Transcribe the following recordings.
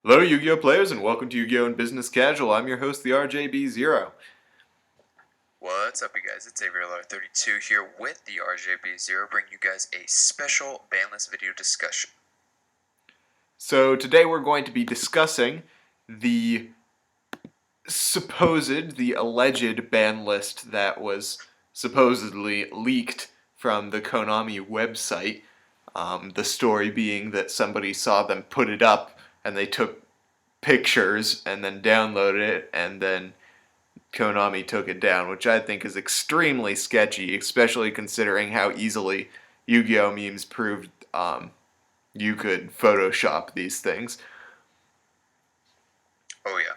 Hello, Yu-Gi-Oh players, and welcome to Yu-Gi-Oh! In Business Casual. I'm your host, the RJB0. What's up, you guys? It's Averylr32 here with the RJB0, bringing you guys a special banlist video discussion. So today we're going to be discussing the the alleged ban list that was supposedly leaked from the Konami website. The story being that somebody saw them put it up, and they took pictures and then downloaded it, and then Konami took it down, which I think is extremely sketchy, especially considering how easily Yu-Gi-Oh memes proved you could Photoshop these things. Oh, yeah.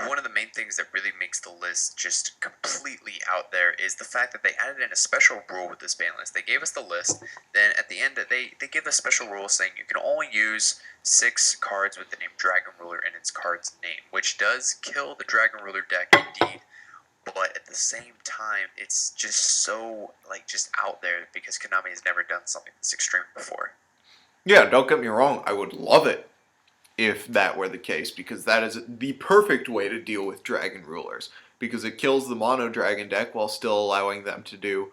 One of the main things that really makes the list just completely out there is the fact that they added in a special rule with this ban list. They gave us the list, then at the end they give a special rule saying you can only use 6 cards with the name Dragon Ruler in its card's name, which does kill the Dragon Ruler deck indeed. But at the same time, it's just so, just out there because Konami has never done something this extreme before. Yeah, don't get me wrong, I would love it if that were the case, because that is the perfect way to deal with Dragon Rulers, because it kills the mono Dragon deck while still allowing them to do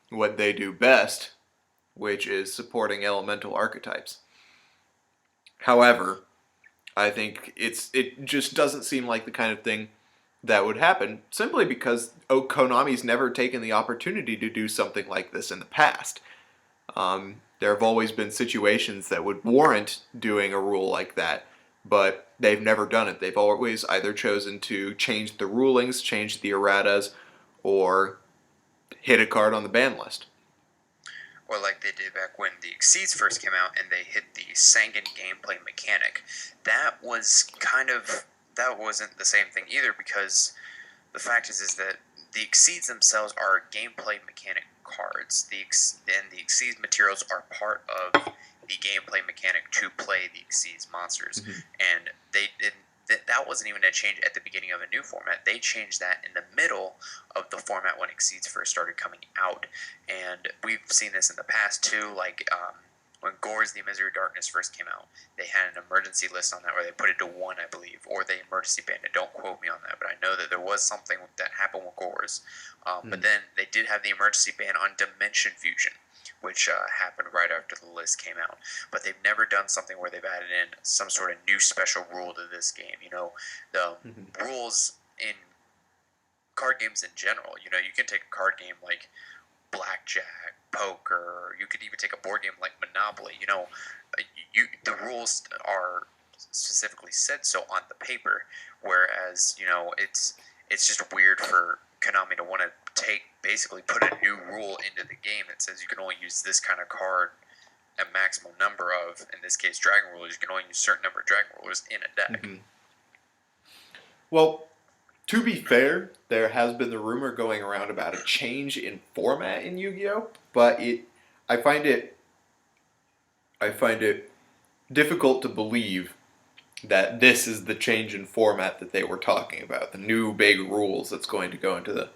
what they do best, which is supporting elemental archetypes. However, I think it just doesn't seem like the kind of thing that would happen, simply because Konami's never taken the opportunity to do something like this in the past. There have always been situations that would warrant doing a rule like that, but they've never done it. They've always either chosen to change the rulings, change the erratas, or hit a card on the ban list. Or like they did back when the Exceeds first came out and they hit the Sangan gameplay mechanic. That wasn't the same thing either, because the fact is that the Exceeds themselves are gameplay mechanic cards. The Exceeds materials are part of the gameplay mechanic to play the Exceeds monsters, Mm-hmm. and they didn't. That wasn't even a change at the beginning of a new format. They changed that in the middle of the format when Exceeds first started coming out, and we've seen this in the past too. When Gore's The Misery of Darkness first came out, they had an emergency list on that where they put it to 1, I believe, or they emergency banned it. Don't quote me on that, but I know that there was something that happened with Gore's. But then they did have the emergency ban on Dimension Fusion, which happened right after the list came out. But they've never done something where they've added in some sort of new special rule to this game. The rules in card games in general. You can take a card game like blackjack, poker. You could even take a board game like Monopoly. The rules are specifically said so on the paper, whereas it's just weird for Konami to want to basically put a new rule into the game that says you can only use this kind of card a maximum number of, in this case, Dragon Rulers. You can only use a certain number of Dragon Rulers in a deck. Mm-hmm. Well, to be fair, there has been the rumor going around about a change in format in Yu-Gi-Oh, but I find it I find it difficult to believe that this is the change in format that they were talking about, the new big rules that's going to go into the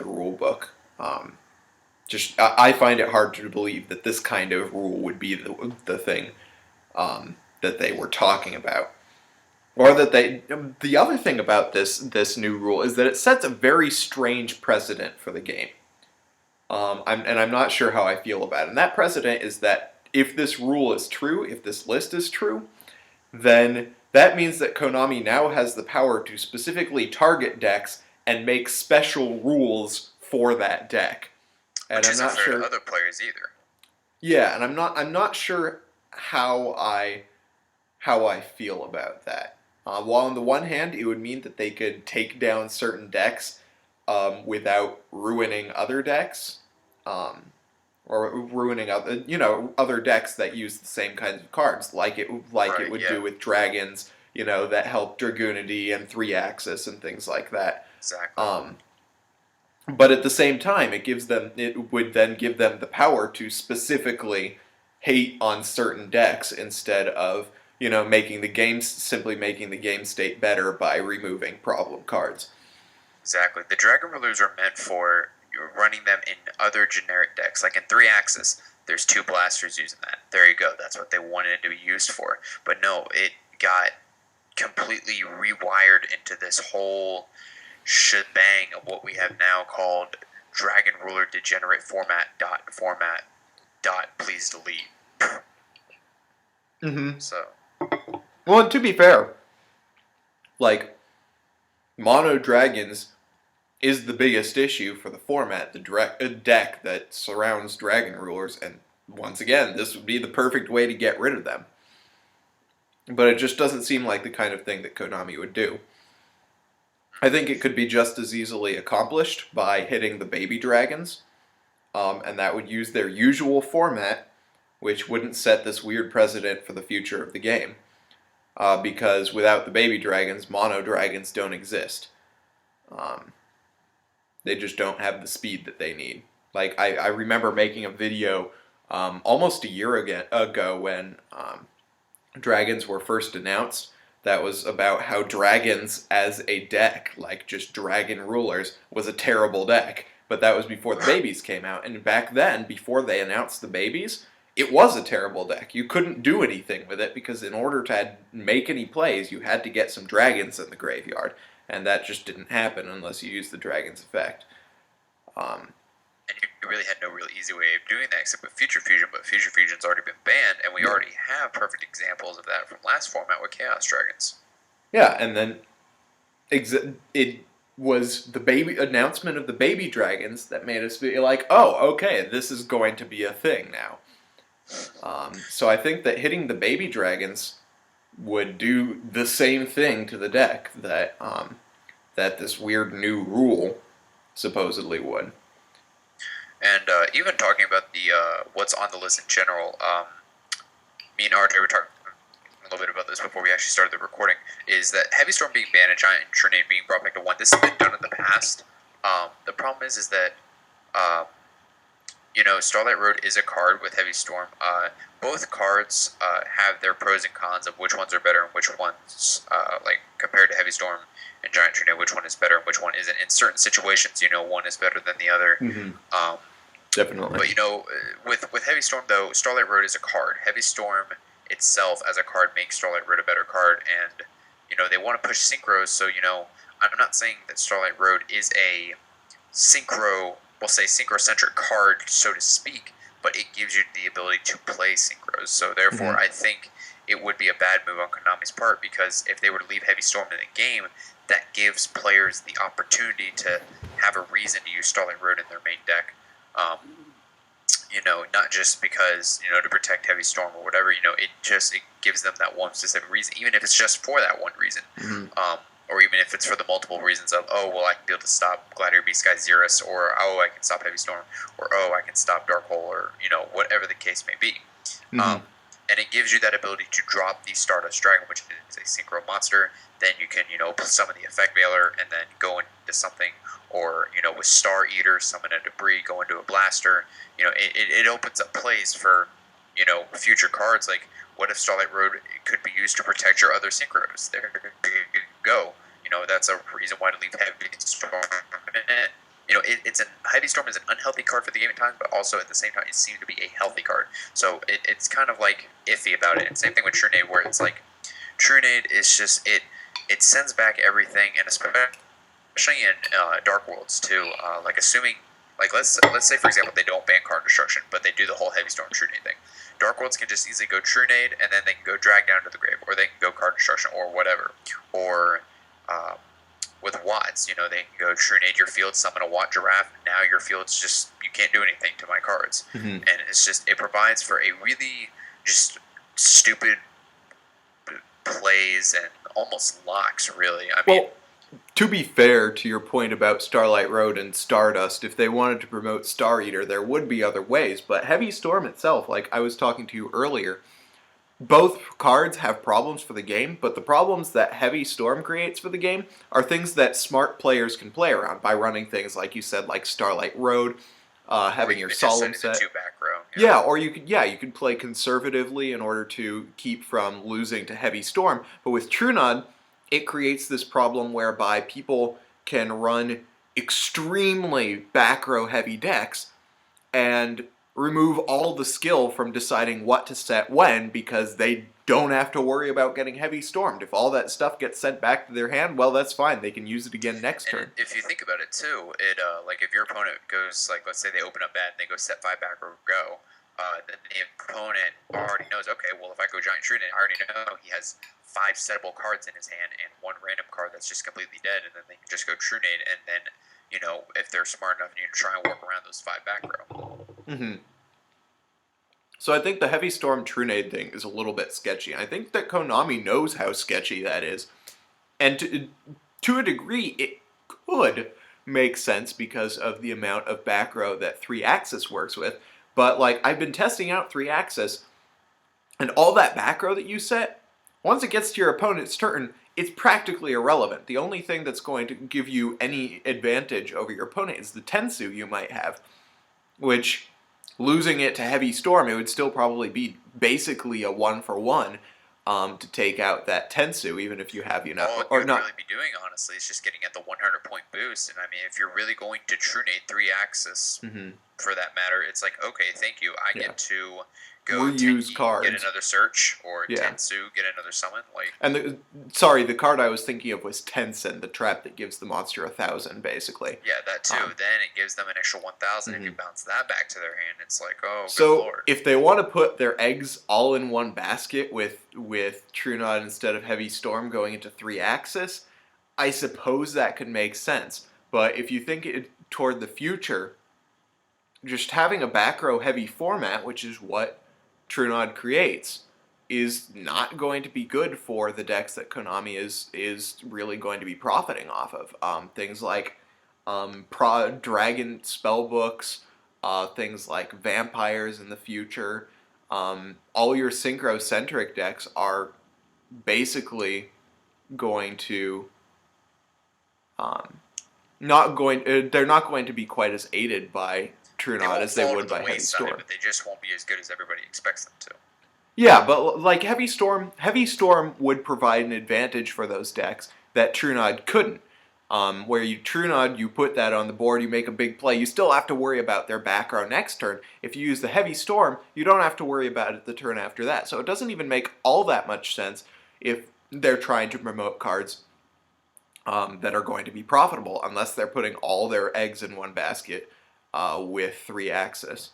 rule book. I find it hard to believe that this kind of rule would be the thing that they were talking about. Or that the other thing about this new rule is that it sets a very strange precedent for the game. I'm not sure how I feel about it. And that precedent is that if this rule is true, if this list is true, then that means that Konami now has the power to specifically target decks and make special rules for that deck. And Which I'm isn't not fair to sure. other players either. Yeah, and I'm not sure how I feel about that. While on the one hand, it would mean that they could take down certain decks without ruining other decks, or ruining other decks that use the same kinds of cards, like it Right, would yeah, do with dragons, that help Dragoonity and 3-axis and things like that. exactly. Um, but at the same time, it would then give them the power to specifically hate on certain decks instead of simply making the game state better by removing problem cards. Exactly. The Dragon Rulers are meant for running them in other generic decks, like in 3-axis. there's 2 blasters using that. There you go. That's what they wanted it to be used for. But no, it got completely rewired into this whole shebang of what we have now called Dragon Ruler Degenerate format please delete. Mm-hmm. So, well, and to be fair, like, mono dragons is the biggest issue for the format, the deck that surrounds dragon rulers, and once again, this would be the perfect way to get rid of them. But it just doesn't seem like the kind of thing that Konami would do. I think it could be just as easily accomplished by hitting the baby dragons, and that would use their usual format, which wouldn't set this weird precedent for the future of the game. Because without the baby dragons, mono dragons don't exist. They just don't have the speed that they need. Like, I remember making a video almost a year ago when dragons were first announced. That was about how dragons as a deck, like just dragon rulers, was a terrible deck. But that was before the babies came out. And back then, before they announced the babies, it was a terrible deck. You couldn't do anything with it because in order to make any plays, you had to get some dragons in the graveyard. And that just didn't happen unless you used the dragon's effect. And you really had no real easy way of doing that except with Future Fusion, but Future Fusion's already been banned, and we already have perfect examples of that from last format with Chaos Dragons. Yeah, and then it was the announcement of the baby dragons that made us be like, oh, okay, this is going to be a thing now. So I think that hitting the baby dragons would do the same thing to the deck that this weird new rule supposedly would. And even talking about the what's on the list in general, me and RJ were talking a little bit about this before we actually started the recording, is that Heavy Storm being banned and Giant Trunade being brought back to 1. This has been done in the past. The problem is that Starlight Road is a card with Heavy Storm. Both cards have their pros and cons of which ones are better and which ones, like compared to Heavy Storm and Giant Trunade, which one is better and which one isn't. In certain situations, one is better than the other. Mm-hmm. Definitely. But with Heavy Storm though, Starlight Road is a card. Heavy Storm itself as a card makes Starlight Road a better card, and they want to push synchros. So I'm not saying that Starlight Road is a synchrocentric card, so to speak, but it gives you the ability to play synchros. So therefore, I think it would be a bad move on Konami's part, because if they were to leave Heavy Storm in the game, that gives players the opportunity to have a reason to use Starlight Road in their main deck. Not just because, to protect Heavy Storm or whatever, it gives them that one specific reason, even if it's just for that one reason. Or even if it's for the multiple reasons of, oh, well, I can be able to stop Gladiator Beast Guy Xerus, or, oh, I can stop Heavy Storm, or, oh, I can stop Dark Hole, or, whatever the case may be. And it gives you that ability to drop the Stardust Dragon, which is a synchro monster. Then you can, summon the Effect Veiler and then go into something. Or, with Star Eater, summon a Debris, go into a Blaster. It opens up plays for, future cards. Like, what if Starlight Road could be used to protect your other synchros? There you go. That's a reason why to leave Heavy Storm in it. Heavy Storm is an unhealthy card for the game at times, but also at the same time, it seems to be a healthy card. So it's kind of like iffy about it. And same thing with Trunade, where it's like Trunade is just it sends back everything, and especially in Dark Worlds too. Let's say for example they don't ban card destruction, but they do the whole Heavy Storm Trunade thing. Dark Worlds can just easily go Trunade, and then they can go drag down to the grave, or they can go card destruction, or whatever, or with Watts, they can go Trunade your field, summon a Watt Giraffe. Now your field's just, you can't do anything to my cards. And it's just, it provides for a really just stupid plays and almost locks, really. I mean, to be fair to your point about Starlight Road and Stardust, if they wanted to promote Star Eater, there would be other ways. But Heavy Storm itself, like I was talking to you earlier, both cards have problems for the game, but the problems that Heavy Storm creates for the game are things that smart players can play around by running things like you said, like Starlight Road, having your Solemn set. Back row, yeah, or you could play conservatively in order to keep from losing to Heavy Storm. But with Trunade, it creates this problem whereby people can run extremely back row heavy decks and remove all the skill from deciding what to set when, because they don't have to worry about getting heavy stormed. If all that stuff gets sent back to their hand, well, that's fine. They can use it again next turn. If you think about it too, it like if your opponent goes like, let's say they open up bad and they go set 5 back or go, then the opponent already knows, okay, well, if I go Giant Trunade, I already know he has 5 settable cards in his hand and 1 random card that's just completely dead, and then they can just go Trunade, and then, you know, if they're smart enough, you try and work around those 5 back row. Mm-hmm. So I think the Heavy Storm Trunade thing is a little bit sketchy. I think that Konami knows how sketchy that is. And to a degree, it could make sense because of the amount of back row that 3-axis works with. But, like, I've been testing out 3-axis, and all that back row that you set, once it gets to your opponent's turn, it's practically irrelevant. The only thing that's going to give you any advantage over your opponent is the Tensu you might have, which, losing it to Heavy Storm, it would still probably be basically a 1-for-1 to take out that Tensu, even if you have, you know, all you'd really be doing, honestly, is just getting at the 100-point boost. And I mean, if you're really going to Trunade 3-axis, for that matter, it's like, okay, thank you, I get to go reuse cards, get another search, or Tensu, get another summon. Like, and the card I was thinking of was Tensen, the trap that gives the monster 1,000, basically. Yeah, that too. Then it gives them an extra 1,000. If you bounce that back to their hand, it's like, oh, so good lord. If they want to put their eggs all in one basket with Trunade instead of Heavy Storm going into 3-axis, I suppose that could make sense. But if you think it toward the future, just having a back row heavy format, which is what Trunade creates, is not going to be good for the decks that Konami is really going to be profiting off of. Things like Dragon Spellbooks, things like Vampires in the future. All your synchro-centric decks are basically going to they're not going to be quite as aided by Trunade as they would by Heavy Storm. But they just won't be as good as everybody expects them to. Yeah, but like Heavy Storm would provide an advantage for those decks that Trunade couldn't. Where you Trunade, you put that on the board, you make a big play, you still have to worry about their back row next turn. If you use the Heavy Storm, you don't have to worry about it the turn after that. So it doesn't even make all that much sense if they're trying to promote cards that are going to be profitable, unless they're putting all their eggs in one basket with 3-axis.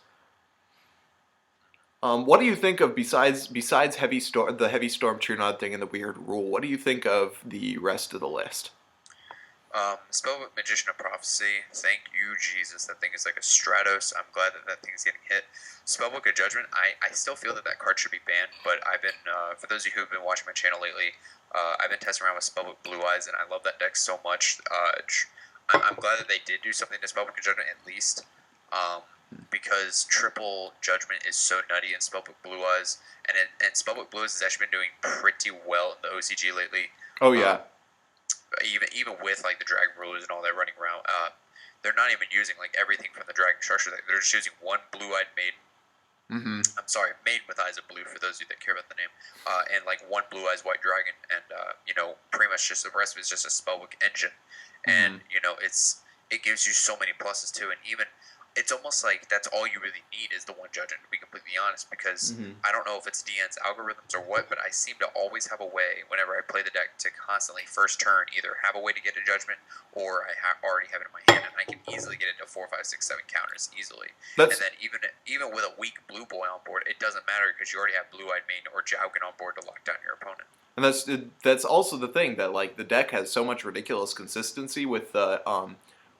What do you think of, besides the Heavy Storm Trunade thing and the weird rule, what do you think of the rest of the list? Spellbook, Magician of Prophecy, thank you, Jesus. That thing is like a Stratos. I'm glad that thing is getting hit. Spellbook of Judgment, I still feel that card should be banned, but I've been, for those of you who've been watching my channel lately, I've been testing around with Spellbook Blue Eyes, and I love that deck so much. I'm glad that they did do something to Spellbook of Judgment at least, because triple Judgment is so nutty in Spellbook Blue Eyes, and Spellbook Blue Eyes has actually been doing pretty well in the OCG lately. Oh, yeah. Even with like the Dragon Rulers and all that running around, they're not even using like everything from the Dragon Structure. They're just using one Blue-Eyed Maiden. I'm sorry, Maiden with Eyes of Blue, for those of you that care about the name, and like one Blue Eyes White Dragon, and you know, pretty much just the rest of it is just a Spellbook engine, and you know, it gives you so many pluses too, and even it's almost like that's all you really need is the one Judgment, to be completely honest, because I don't know if it's DN's algorithms or what, but I seem to always have a way, whenever I play the deck, to constantly first turn either have a way to get a Judgment, or I already have it in my hand, and I can easily get it to 4, 5, 6, 7 counters easily. And then even with a weak Blue Boy on board, it doesn't matter because you already have Blue-Eyed Maiden or Jowgen on board to lock down your opponent. And that's also the thing, that like the deck has so much ridiculous consistency with the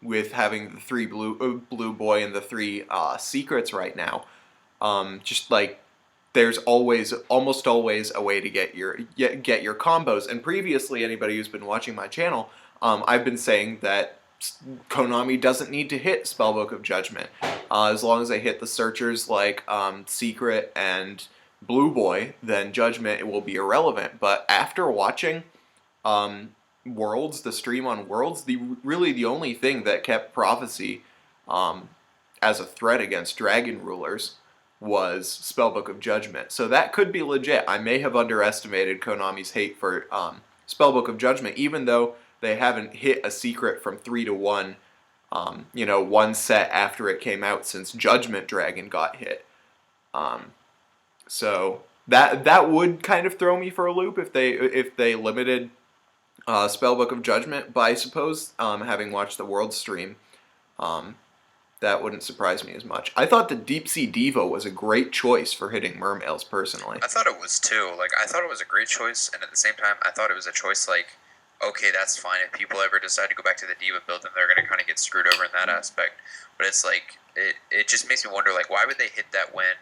with having the 3 blue boy and the 3 secrets right now. Just like there's almost always a way to get your combos. And previously, anybody who's been watching my channel, I've been saying that Konami doesn't need to hit Spellbook of Judgment. As long as they hit the searchers like Secret and Blue Boy, then Judgment, it will be irrelevant. But after watching Worlds, the stream on Worlds, really the only thing that kept Prophecy as a threat against Dragon Rulers was Spellbook of Judgment. So that could be legit. I may have underestimated Konami's hate for Spellbook of Judgment, even though they haven't hit a secret from 3 to 1 one set after it came out since Judgment Dragon got hit. So that would kind of throw me for a loop if they limited Spellbook of Judgment. But I suppose having watched the World stream, that wouldn't surprise me as much. I thought the Deep Sea Diva was a great choice for hitting mermails, personally. I thought it was too. Like, I thought it was a great choice, and at the same time, I thought it was a choice like, okay, that's fine. If people ever decide to go back to the Diva build, then they're going to kind of get screwed over in that aspect. But it's like, it just makes me wonder, like, why would they hit that when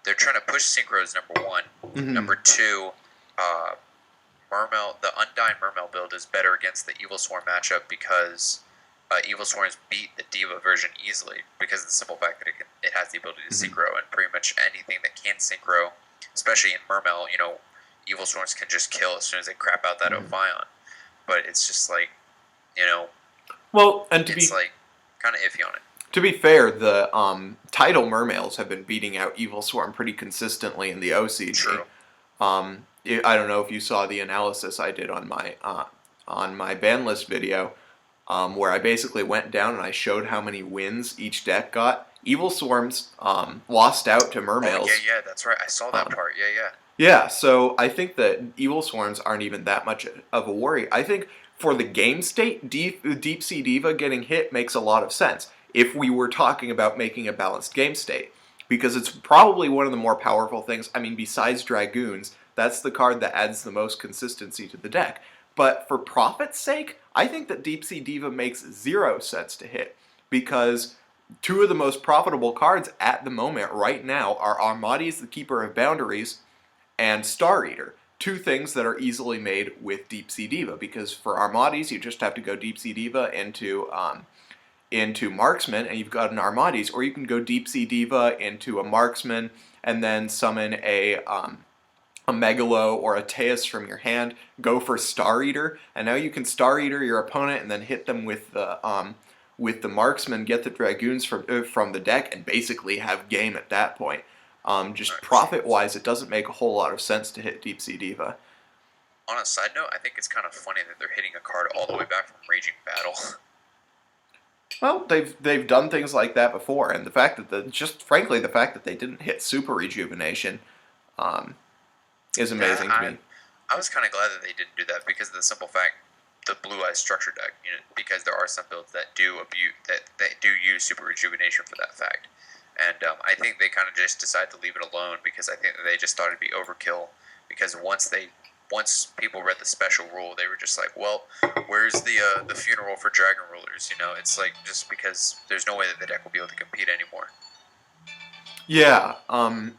they're trying to push synchros, number one. Mm-hmm. Number two, the Undyne Mermail build is better against the Evil Swarm matchup because Evil Swarms beat the Diva version easily because of the simple fact that it has the ability to synchro, and pretty much anything that can synchro, especially in Mermail, Evil Swarms can just kill as soon as they crap out that Ophion. But it's just like, well, and it's like kind of iffy on it. To be fair, the title mermails have been beating out Evil Swarm pretty consistently in the OCG. True. I don't know if you saw the analysis I did on my ban list video, where I basically went down and I showed how many wins each deck got. Evil Swarms lost out to mermails. Oh, yeah, that's right. I saw that part. Yeah. Yeah, so I think that Evil Swarms aren't even that much of a worry. I think for the game state, Deep Sea Diva getting hit makes a lot of sense if we were talking about making a balanced game state, because it's probably one of the more powerful things. I mean, besides Dragoons, that's the card that adds the most consistency to the deck. But for profit's sake, I think that Deep Sea Diva makes 0 sense to hit, because two of the most profitable cards at the moment right now are Armades, the Keeper of Boundaries, and Star Eater. Two things that are easily made with Deep Sea Diva, because for Armades, you just have to go Deep Sea Diva into Marksman, and you've got an Armades, or you can go Deep Sea Diva into a Marksman, and then summon a Megalo or a Teus from your hand, go for Star Eater, and now you can Star Eater your opponent and then hit them with the Marksman, get the Dragoons from the deck, and basically have game at that point. Just profit-wise, it doesn't make a whole lot of sense to hit Deep Sea Diva. On a side note, I think it's kind of funny that they're hitting a card all the way back from Raging Battle. Well, they've done things like that before, and the fact that the fact that they didn't hit Super Rejuvenation is amazing to me. I was kind of glad that they didn't do that because of the simple fact, the Blue Eyes structure deck, because there are some builds that do use Super Rejuvenation for that fact. And I think they kind of just decided to leave it alone because I think that they just thought it'd be overkill. Because once people read the special rule, they were just like, well, where's the funeral for Dragon Rulers? It's like, just because there's no way that the deck will be able to compete anymore. Yeah. And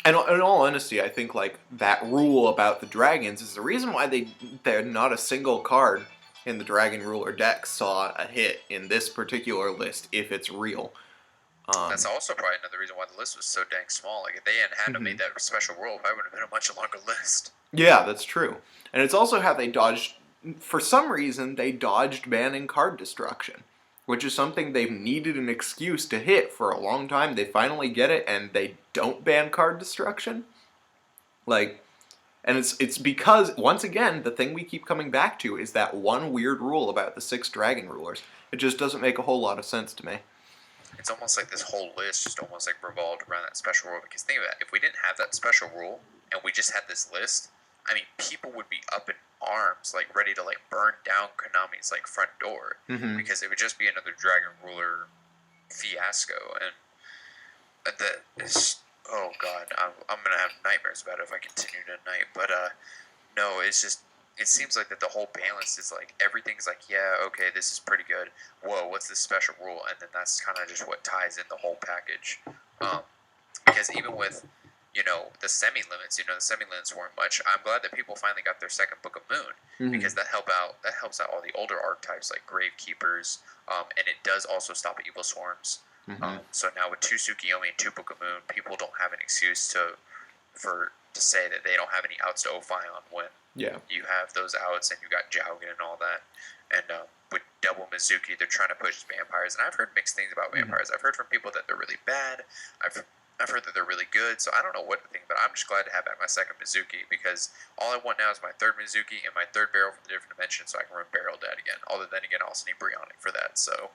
in all honesty, I think like that rule about the dragons is the reason why they're not a single card in the Dragon Ruler deck saw a hit in this particular list if it's real. That's also probably another reason why the list was so dang small. Like, if they hadn't made that special rule, it probably would have been a much longer list. Yeah, that's true. And it's also how they dodged... For some reason, they dodged banning card destruction, which is something they've needed an excuse to hit for a long time. They finally get it, and they don't ban card destruction. And it's because, once again, the thing we keep coming back to is that one weird rule about the 6 Dragon Rulers. It just doesn't make a whole lot of sense to me. It's almost like this whole list just almost like revolved around that special rule. Because think of it, if we didn't have that special rule and we just had this list, I mean, people would be up in arms, like ready to like burn down Konami's like front door, because it would just be another Dragon Ruler fiasco. And oh god, I'm gonna have nightmares about it if I continue tonight. But no, it's just. It seems like that the whole balance is like everything's like, yeah, okay, this is pretty good. Whoa, what's this special rule? And then that's kind of just what ties in the whole package. Because even with, the semi-limits, the semi-limits weren't much. I'm glad that people finally got their second Book of Moon, because that helps out all the older archetypes like Gravekeepers, and it does also stop Evil Swarms. So now with 2 Tsukiyomi and 2 Book of Moon, people don't have an excuse to say that they don't have any outs to Ophion when you have those outs and you got Jaugen and all that. And with double Mizuki, they're trying to push vampires. And I've heard mixed things about vampires. I've heard from people that they're really bad. I've I've heard that they're really good, so I don't know what to think, but I'm just glad to have back my second Mizuki, because all I want now is my third Mizuki and my third barrel from the different dimension, so I can run Barrel Dad again. Although then again, I also need Brionic for that, so...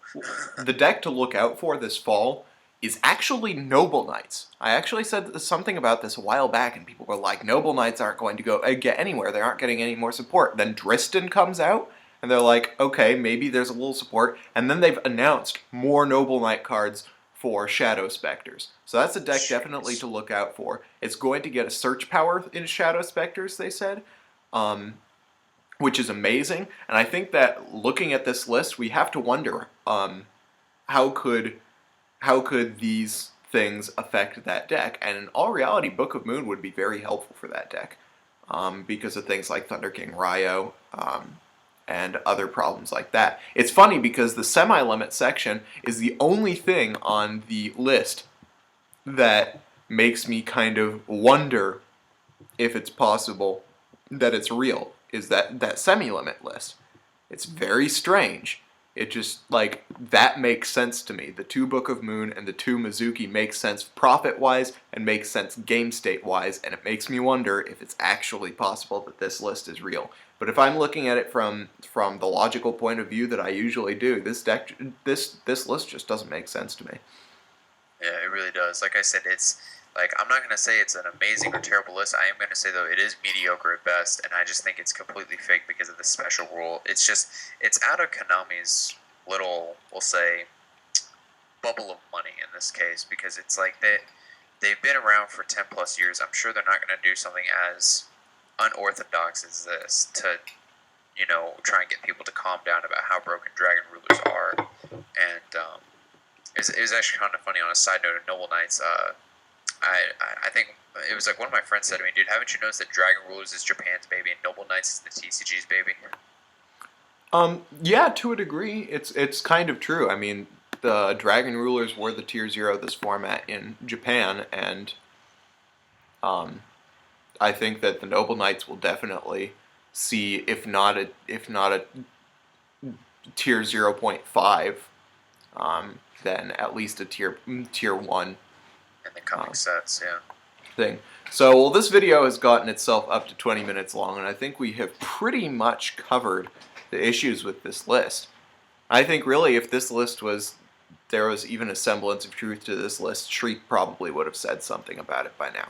The deck to look out for this fall is actually Noble Knights. I actually said something about this a while back, and people were like, Noble Knights aren't going to get anywhere. They aren't getting any more support. Then Dristan comes out, and they're like, okay, maybe there's a little support. And then they've announced more Noble Knight cards for Shadow Specters. So that's a deck definitely to look out for. It's going to get a search power in Shadow Specters, they said, which is amazing. And I think that looking at this list, we have to wonder, how could these things affect that deck? And in all reality, Book of Moon would be very helpful for that deck, because of things like Thunder King Ryo, and other problems like that. It's funny because the semi-limit section is the only thing on the list that makes me kind of wonder if it's possible that it's real, is that semi-limit list. It's very strange. It just, like, that makes sense to me. The 2 Book of Moon and the 2 Mizuki make sense profit-wise and makes sense game state-wise, and it makes me wonder if it's actually possible that this list is real. But if I'm looking at it from the logical point of view that I usually do, this list just doesn't make sense to me. Yeah, it really does. Like I said, it's like, I'm not going to say it's an amazing or terrible list. I am going to say, though, it is mediocre at best, and I just think it's completely fake because of the special rule. It's just, it's out of Konami's little, we'll say, bubble of money in this case, because it's like they've been around for 10 plus years. I'm sure they're not going to do something as unorthodox as this to, you know, try and get people to calm down about how broken Dragon Rulers are. And it was actually kind of funny on a side note of Noble Knights. I think it was like one of my friends said to me, dude, haven't you noticed that Dragon Rulers is Japan's baby and Noble Knights is the TCG's baby? Yeah, to a degree, it's kind of true. I mean, the Dragon Rulers were the Tier 0 of this format in Japan, and I think that the Noble Knights will definitely see, if not a Tier 0.5, then at least a tier 1 In the coming sets, yeah. thing. So, well, this video has gotten itself up to 20 minutes long, and I think we have pretty much covered the issues with this list. I think really if this list there was even a semblance of truth to this list, Shriek probably would have said something about it by now.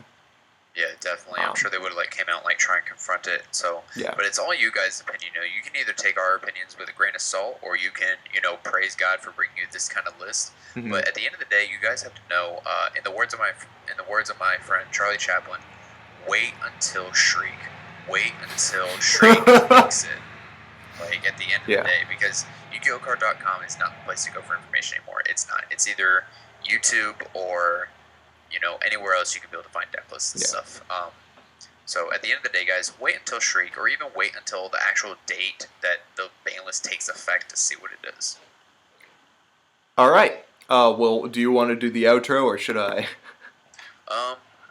Yeah, definitely. I'm sure they would have came out and try and confront it. So, yeah. But it's all you guys' opinion. You know, you can either take our opinions with a grain of salt, or you can, praise God for bringing you this kind of list. Mm-hmm. But at the end of the day, you guys have to know. In the words of my friend Charlie Chaplin, wait until Shriek. Wait until Shriek makes it. At the end of the day, because YugiOhCard.com is not the place to go for information anymore. It's not. It's either YouTube or anywhere else you can be able to find deck lists and stuff. So at the end of the day, guys, wait until Shriek, or even wait until the actual date that the ban list takes effect to see what it is. All right. Well, do you want to do the outro, or should I?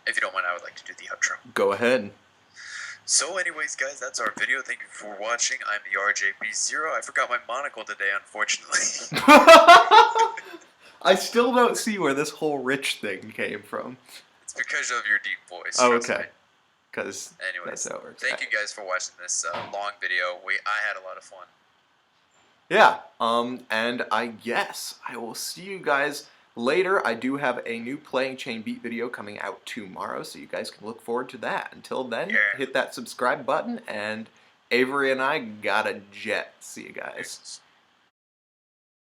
If you don't mind, I would like to do the outro. Go ahead. So anyways, guys, that's our video. Thank you for watching. I'm the RJB0. I forgot my monocle today, unfortunately. I still don't see where this whole rich thing came from. It's because of your deep voice. Oh, okay. Because that's how it works. Thank you guys for watching this long video. I had a lot of fun. Yeah. And I guess I will see you guys later. I do have a new Playing Chain Beat video coming out tomorrow, so you guys can look forward to that. Until then, hit that subscribe button, and Avery and I got a jet. See you guys.